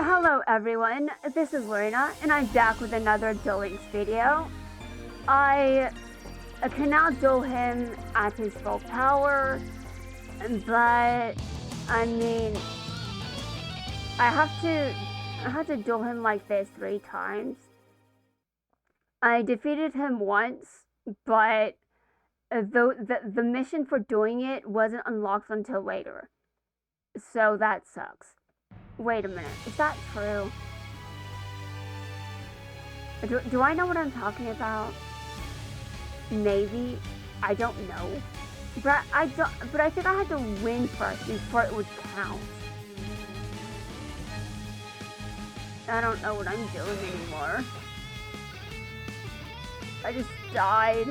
Hello everyone, this is Lorena, and I'm back with another Duel Links video. I can now duel him at his full power, but I mean, I have to duel him like this 3 times. I defeated him once, but the mission for doing it wasn't unlocked until later, so that sucks. Wait a minute, is that true? Do I know what I'm talking about? Maybe. I don't know. But I think I had to win first before it would count. I don't know what I'm doing anymore. I just died.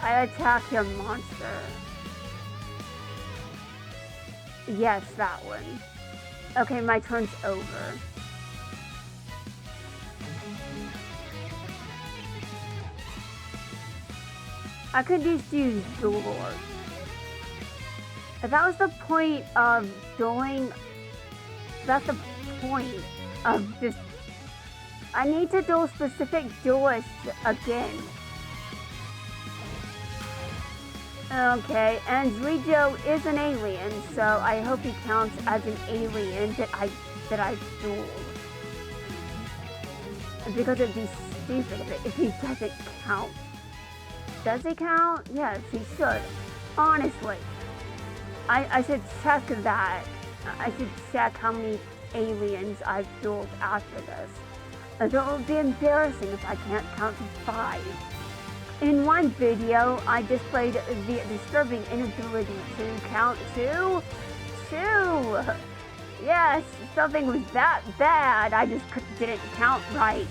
I attack your monster. Yes, that one. Okay, my turn's over. I could just use Duel Lord. That was the point of dueling. That's the point of this. I need to duel specific duelists again. Okay, and Zuwijo is an alien, so I hope he counts as an alien that I dueled. Because it'd be stupid if he doesn't count. Does he count? Yes, he should. Honestly. I should check that. I should check how many aliens I've dueled after this. It would be embarrassing if I can't count to 5. In one video, I displayed the disturbing inability to count to 2. Yes, something was that bad, I just didn't count right.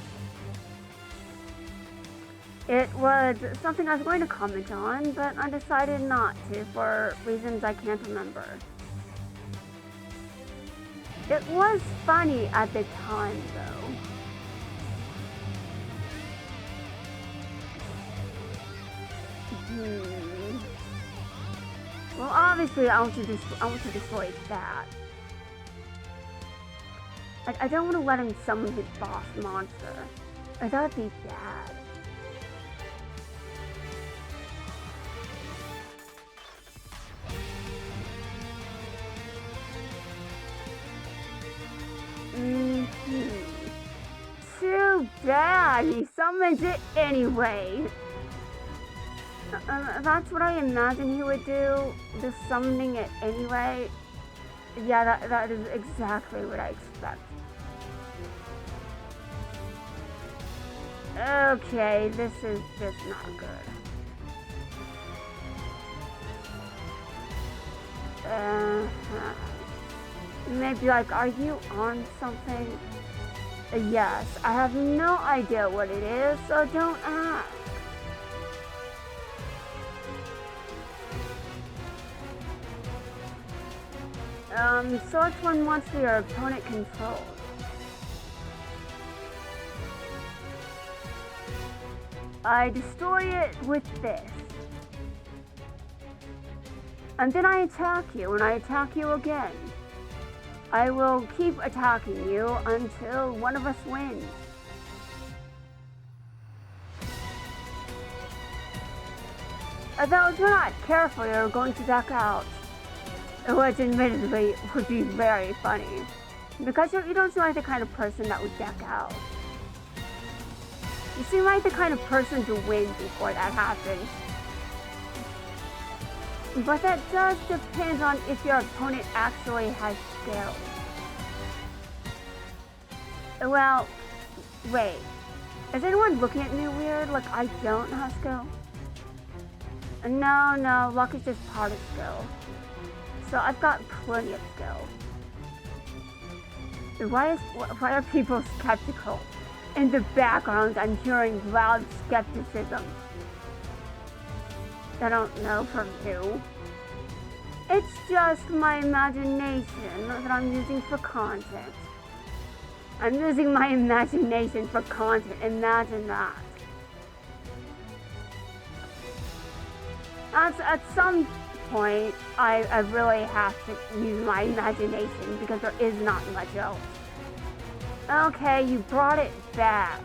It was something I was going to comment on, but I decided not to for reasons I can't remember. It was funny at the time, though. Well, obviously, I want to destroy that. I don't want to let him summon his boss monster. That'd be bad. Too bad. He summons it anyway. That's what I imagine he would do, just summoning it anyway. Yeah, that is exactly what I expect. Okay, this is just not good. Maybe like, are you on something? Yes, I have no idea what it is, so don't ask. Select one monster your opponent controls. I destroy it with this. And then I attack you, and I attack you again. I will keep attacking you until one of us wins. Though if you're not careful, you're going to duck out. Which admittedly would be very funny. Because you don't seem like the kind of person that would duck out. You seem like the kind of person to win before that happens. But that does depend on if your opponent actually has skill. Well, wait. Is anyone looking at me weird? Like I don't have skill? No, luck is just part of skill. So I've got plenty of skill. Why are people skeptical? In the background, I'm hearing loud skepticism. I don't know from who. It's just my imagination that I'm using for content. I'm using my imagination for content. Imagine that. At some point, I really have to use my imagination because there is not much else. Okay, you brought it back.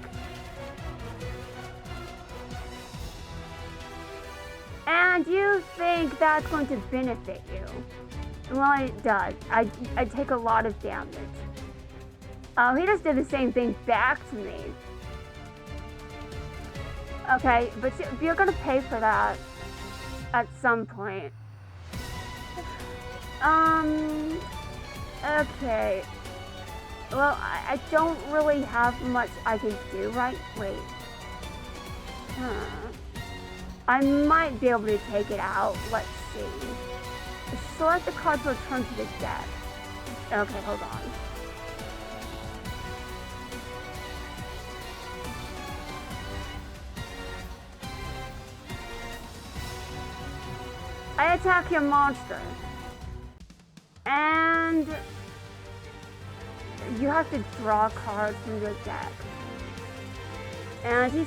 And you think that's going to benefit you. Well, it does. I take a lot of damage. Oh, he just did the same thing back to me. Okay, but you're gonna pay for that at some point. Okay. Well, I don't really have much I can do, right? Wait. I might be able to take it out. Let's see. Select the card to return to the deck. Okay, hold on. I attack your monster. And you have to draw cards from your deck. And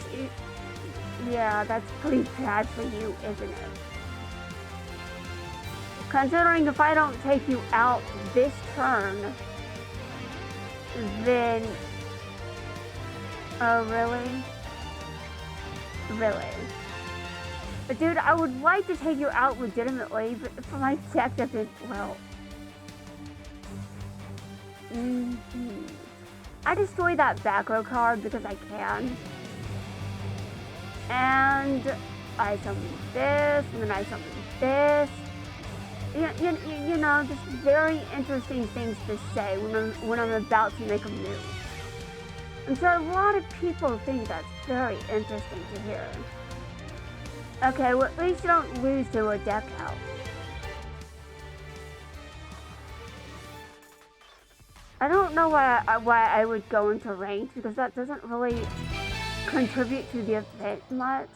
yeah, that's pretty bad for you, isn't it? Considering if I don't take you out this turn, then... Oh, really? Really? But dude, I would like to take you out legitimately, but for my deck doesn't, well... I destroy that back row card because I can. And I summon this, and then I summon this. You know, just very interesting things to say when I'm about to make a move. I'm sure a lot of people think that's very interesting to hear. Okay, well, at least you don't lose to a deck out. I don't know why I would go into range, because that doesn't really contribute to the event much.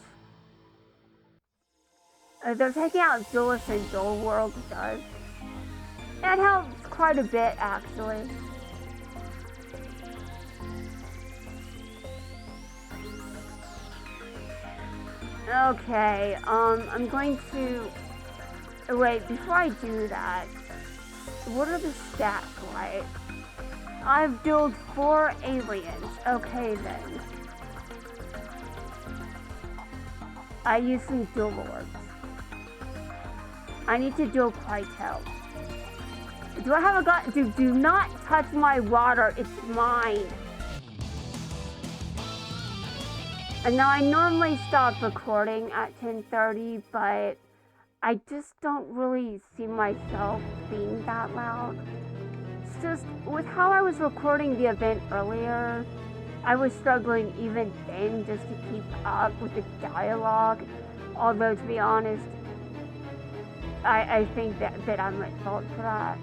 They're taking out Duelist and Duel World does. It helps quite a bit, actually. Okay, I'm going to... Wait, before I do that, what are the stats like? I've dueled 4 aliens. Okay, then. I use some duel orbs. I need to duel Quietel. Do I have a gun? Do not touch my water. It's mine. And now I normally stop recording at 10:30, but I just don't really see myself being that loud. It's just, with how I was recording the event earlier, I was struggling even then just to keep up with the dialogue. Although, to be honest, I think that I'm at fault for that.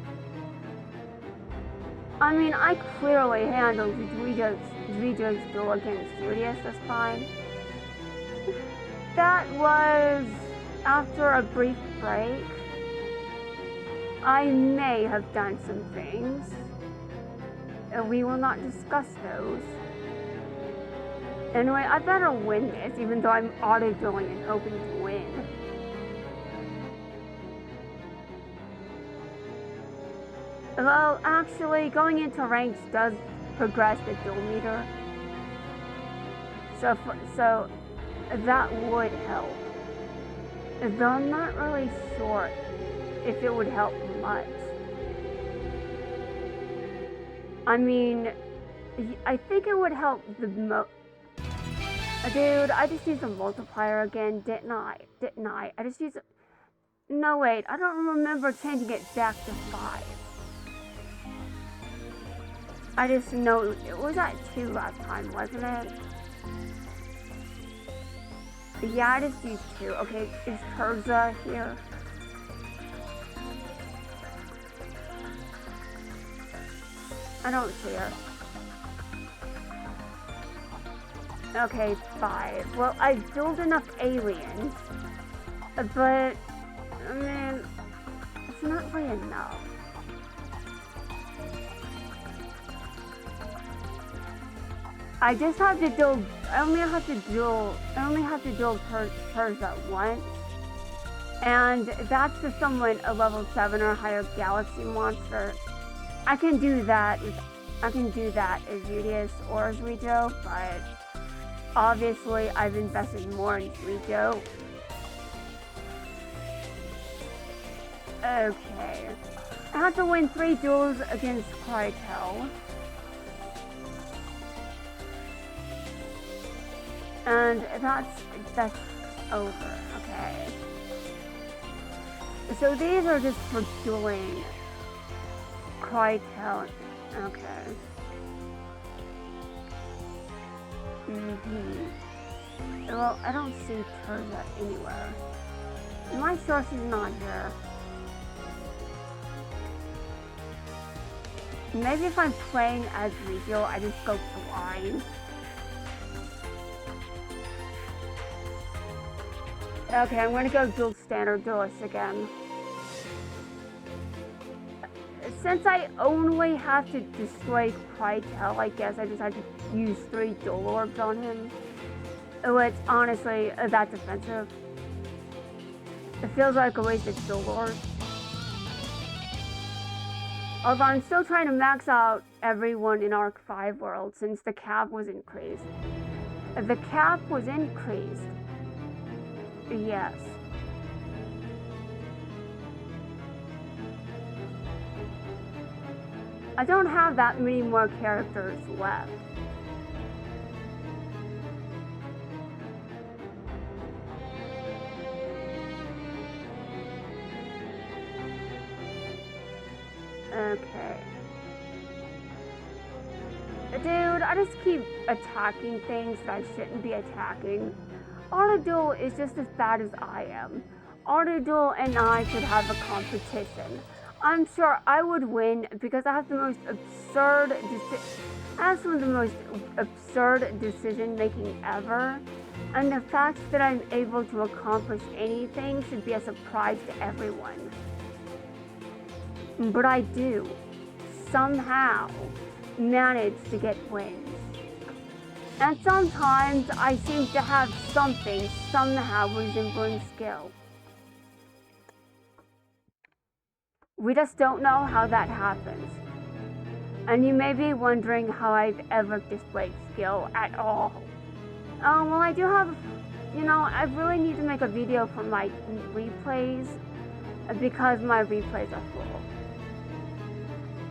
I mean, I clearly handled Zuwijo's duel against Julius this time. That was after a brief break. I may have done some things. We will not discuss those. Anyway, I better win this, even though I'm auto-dueling and hoping to win. Well, actually, going into ranks does progress the duel meter. So that would help. Though I'm not really sure if it would help much. I mean, I think it would help the most. Dude, I just used a multiplier again, didn't I? I just used... No, wait, I don't remember changing it back to 5. I just know it was at 2 last time, wasn't it? Yeah, I just used 2. Okay, is Kurza here? I don't see her. Okay, 5. Well, I've built enough aliens, but, I mean, it's not really enough. I just have to duel. I only have to duel Persia once, and that's to summon a level 7 or higher galaxy monster. I can do that as Udius or Zuwijo, but obviously I've invested more in Zuwijo. Okay. I have to win 3 duels against Zuwijo. And that's over, okay. So these are just for dueling Zuwijo. Okay. Well, I don't see Turza anywhere. My source is not here. Maybe if I'm playing as Zuwijo, I just go blind. Okay, I'm gonna go dual standard duelist again. Since I only have to destroy Zuwijo, I guess I just have to use 3 dual orbs on him. Which, honestly, that defensive. It feels like a wasted dual orb. Although I'm still trying to max out everyone in Arc 5 world since the cap was increased. The cap was increased. Yes. I don't have that many more characters left. Okay. Dude, I just keep attacking things that I shouldn't be attacking. Autoduel is just as bad as I am. Autoduel and I should have a competition. I'm sure I would win because I have the most absurd decision making ever. And the fact that I'm able to accomplish anything should be a surprise to everyone. But I do, somehow, manage to get wins. And sometimes I seem to have something somehow resembling skill. We just don't know how that happens. And you may be wondering how I've ever displayed skill at all. Oh, well, I do have, I really need to make a video for my replays because my replays are full.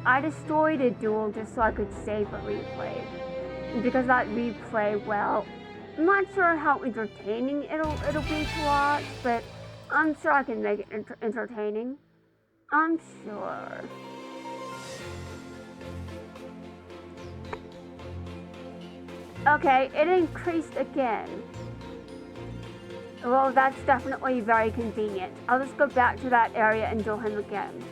I destroyed a duel just so I could save a replay. Because that replay, well, I'm not sure how entertaining it'll be to watch, but I'm sure I can make it entertaining. I'm sure. Okay, it increased again. Well, that's definitely very convenient. I'll just go back to that area and duel him again.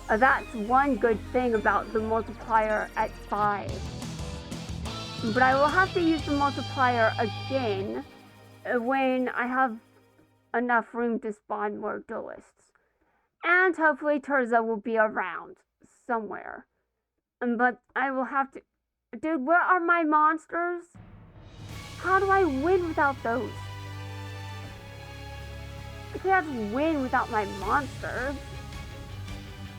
That's one good thing about the multiplier at 5. But I will have to use the multiplier again when I have enough room to spawn more duelists. And hopefully Turza will be around somewhere. But I will have to... Dude, where are my monsters? How do I win without those? I can't win without my monsters.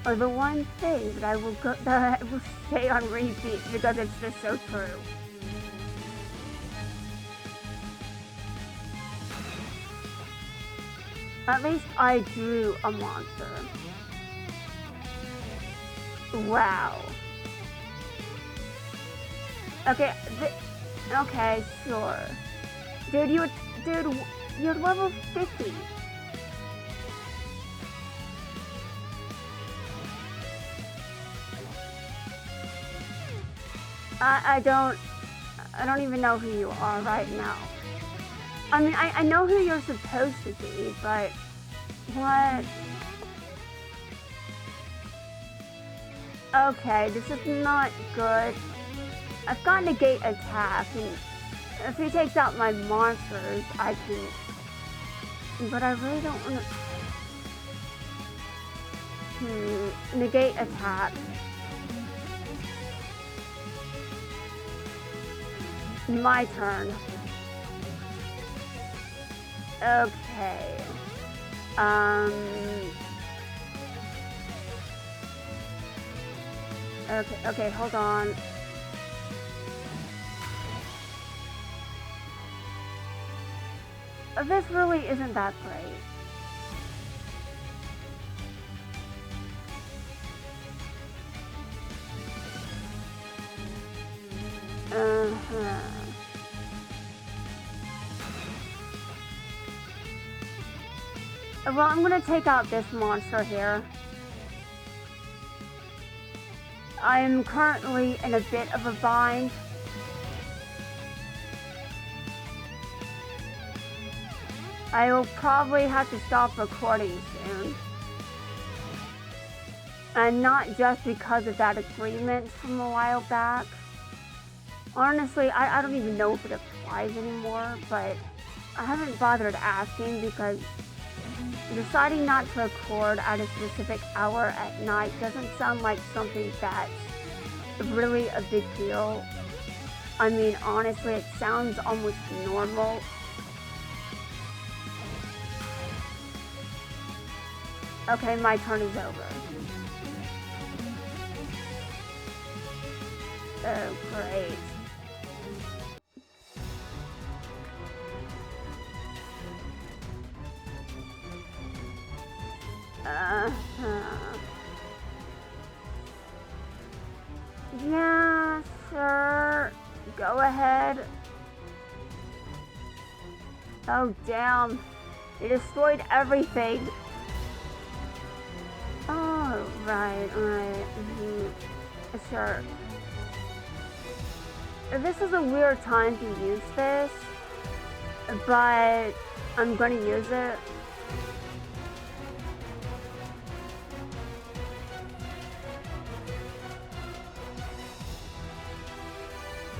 Or the one thing that I will say on repeat because it's just so true. At least I drew a monster. Wow. Okay, okay, sure. Dude, you're level 50. I don't even know who you are right now. I mean, I know who you're supposed to be, but what? Okay, this is not good. I've got negate attack, and if he takes out my monsters, I can... But I really don't want to... Negate attack. My turn. Okay. Okay, hold on. This really isn't that great. Well, I'm gonna take out this monster here. I'm currently in a bit of a bind. I will probably have to stop recording soon. And not just because of that agreement from a while back. Honestly, I don't even know if it applies anymore, but I haven't bothered asking because deciding not to record at a specific hour at night doesn't sound like something that's really a big deal. I mean, honestly, it sounds almost normal. Okay, my turn is over. Oh, great. Yeah, sure. Go ahead. Oh, damn. They destroyed everything. Oh, right. Sure. This is a weird time to use this, but I'm gonna use it.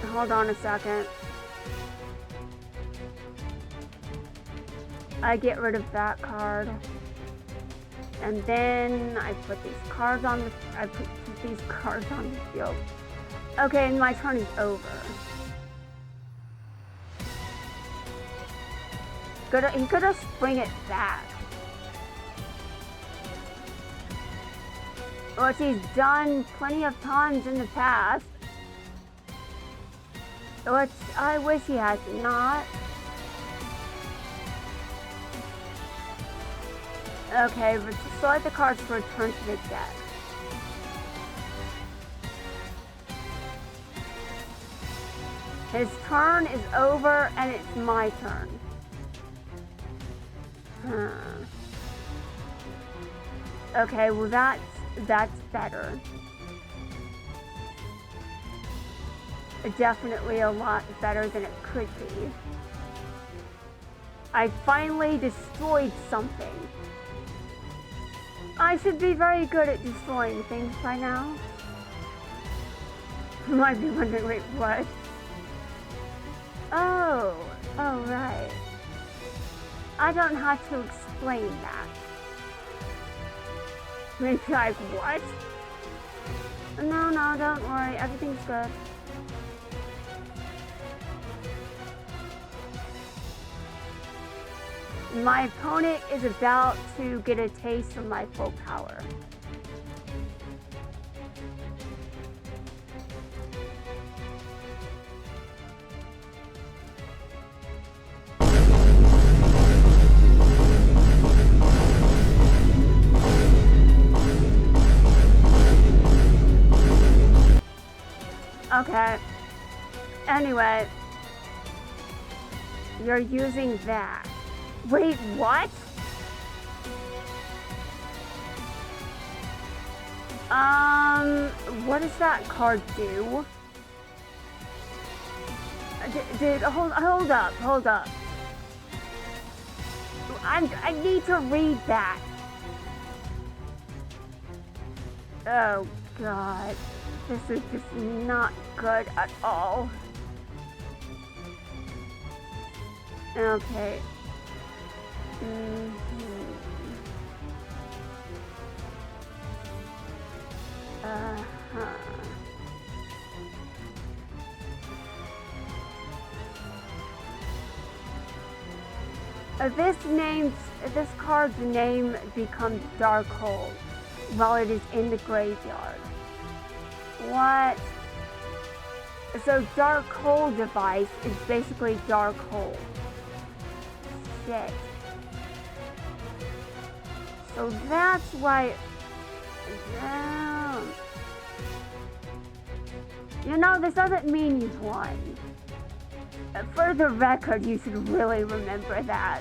Hold on a second. I get rid of that card. And then I put these cards on the field. Okay, and my turn is over. He could have spring it back. Which he's done plenty of times in the past. Which I wish he had not. Okay, select the cards to return to the deck. His turn is over and it's my turn. Okay, well that's better. Definitely a lot better than it could be. I finally destroyed something. I should be very good at destroying things by now. You might be wondering, wait, what? Oh, right. I don't have to explain that. Maybe like, what? No, don't worry, everything's good. My opponent is about to get a taste of my full power. Okay. Anyway, you're using that. Wait, what? What does that card do? Hold up. I need to read that. Oh, God. This is just not good at all. Okay. This card's name becomes Darkhold while it is in the graveyard. What? So Darkhold device is basically Darkhold. Shit. So that's why. Damn. You know, this doesn't mean you've won. For the record, you should really remember that.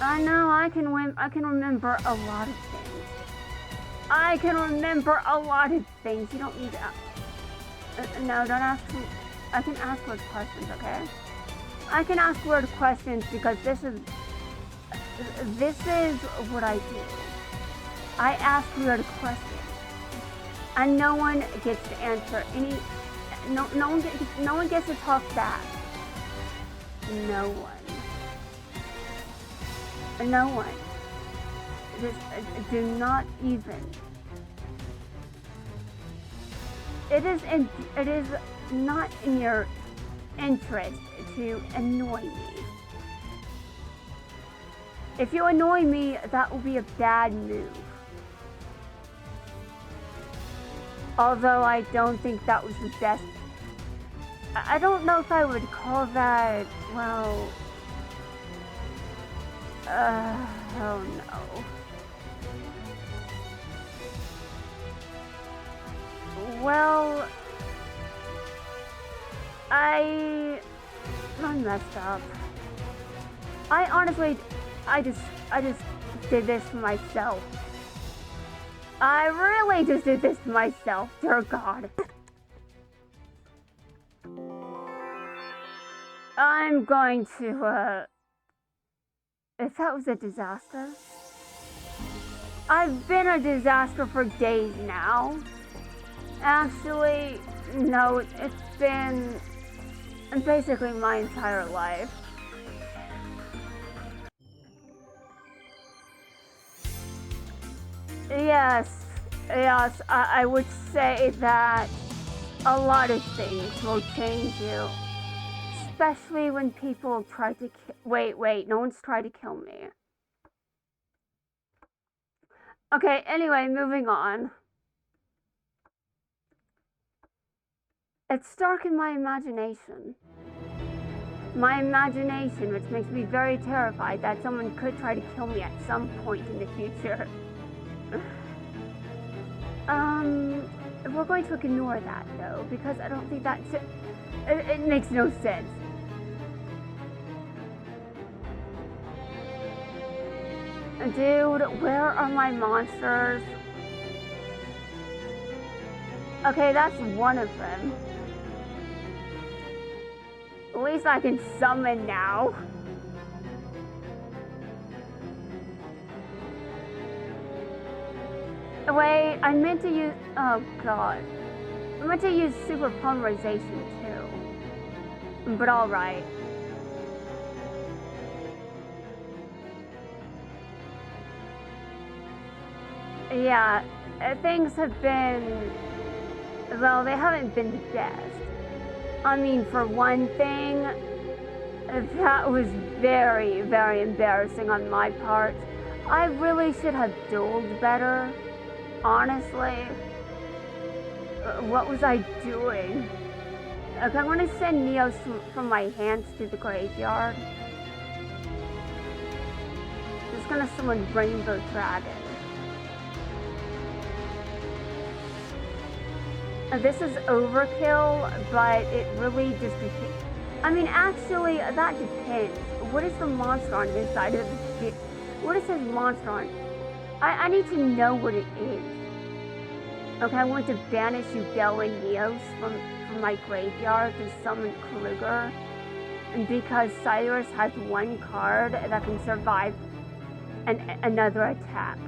I know, I can remember a lot of things. I can remember a lot of things. You don't need to... no, don't ask me. I can ask weird questions, okay? I can ask weird questions because this is what I do. I ask weird questions. And no one gets to answer any... No one gets to talk back. No one. No one. Just do not even. It is not in your interest to annoy me. If you annoy me, that will be a bad move. Although I don't think that was the best. I don't know if I would call that, well... oh no. Well... I messed up. I just did this for myself. I really just did this to myself, dear God. I'm going to, if that was a disaster. I've been a disaster for days now. Actually, no, it's been basically my entire life. Yes, I would say that a lot of things will change you. Especially when people try to wait, no one's tried to kill me. Okay, anyway, moving on. It's dark in my imagination. My imagination, which makes me very terrified that someone could try to kill me at some point in the future. We're going to ignore that though, because I don't think that it makes no sense. Dude, where are my monsters? Okay, that's one of them. At least I can summon now. Wait, I meant to use... Oh, God. I meant to use super polymerization, too. But alright. Yeah, things have been... Well, they haven't been the best. I mean, for one thing, that was very, very embarrassing on my part. I really should have dueled better. Honestly, what was I doing? Okay, I'm gonna send Neos from my hands to the graveyard. Just gonna summon Rainbow Dragon. This is overkill, but it really just depends. I mean, actually, that depends. What is the monster on his side of the... What is his monster on? I need to know what it is. Okay, I want to banish Ubel and Neos from my graveyard to summon Kruger. And because Cyrus has one card that can survive another attack.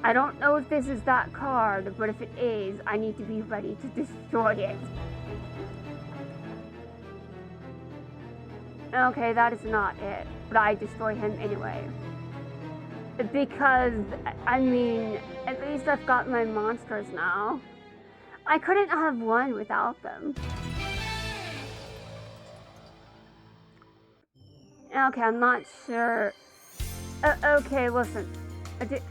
I don't know if this is that card, but if it is, I need to be ready to destroy it. Okay, that is not it, but I destroy him anyway. Because, I mean, at least I've got my monsters now. I couldn't have won without them. Okay, I'm not sure. Okay, listen.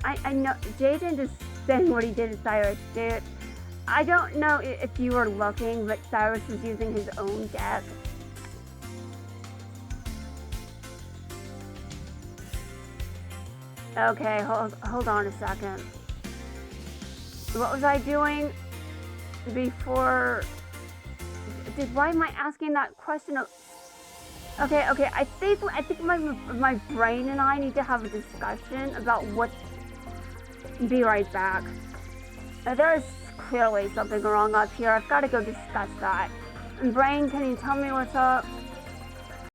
I know Jaden just saying what he did to Cyrus, dude. I don't know if you were looking, but Cyrus was using his own deck. Okay, hold on a second. What was I doing before? Why am I asking that question? Okay. I think my brain and I need to have a discussion about what. Be right back. There's clearly something wrong up here. I've got to go discuss that. Brain, can you tell me what's up?